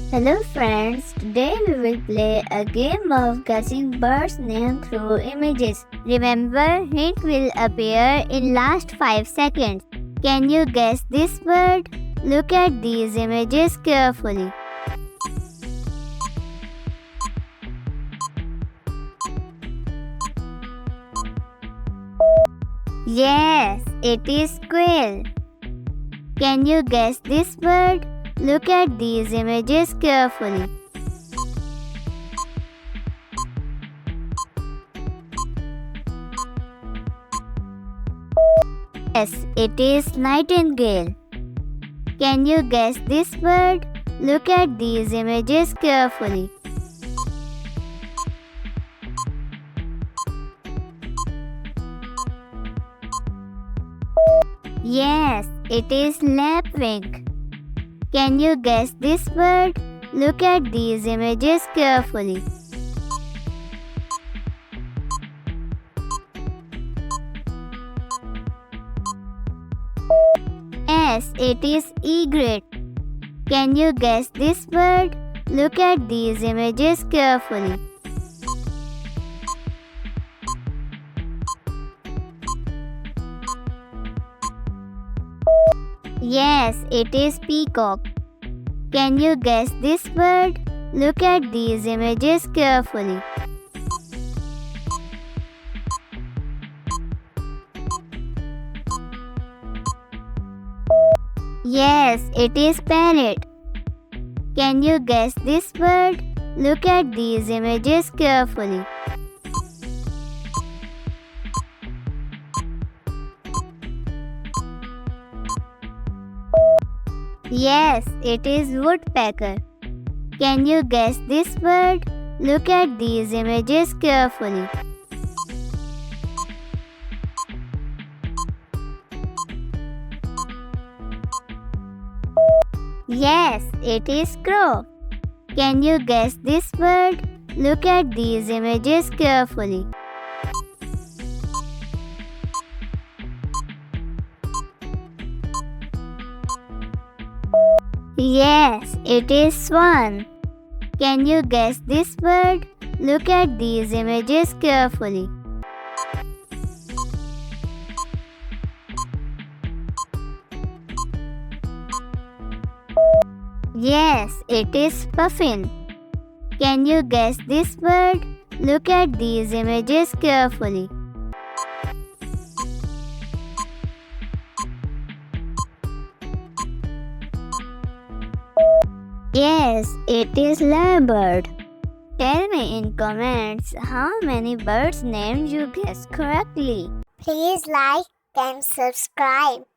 Hello friends, today we will play a game of guessing birds' name through images. Remember, hint will appear in last 5 seconds. Can you guess this bird? Look at these images carefully. Yes, it is quail. Can you guess this bird? Look at these images carefully. Yes, it is nightingale. Can you guess this bird? Look at these images carefully. Yes, it is lapwing. Can you guess this bird? Look at these images carefully. Yes, it is egret. Can you guess this bird? Look at these images carefully. Yes, it is peacock. Can you guess this bird? Look at these images carefully. Yes, it is parrot. Can you guess this bird? Look at these images carefully. Yes, it is woodpecker. Can you guess this bird? Look at these images carefully. Yes, it is crow. Can you guess this bird? Look at these images carefully. Yes, it is swan. Can you guess this bird? Look at these images carefully. Yes, it is puffin. Can you guess this bird? Look at these images carefully. Yes, it is lyrebird. Tell me in comments how many birds' names you guessed correctly. Please like and subscribe.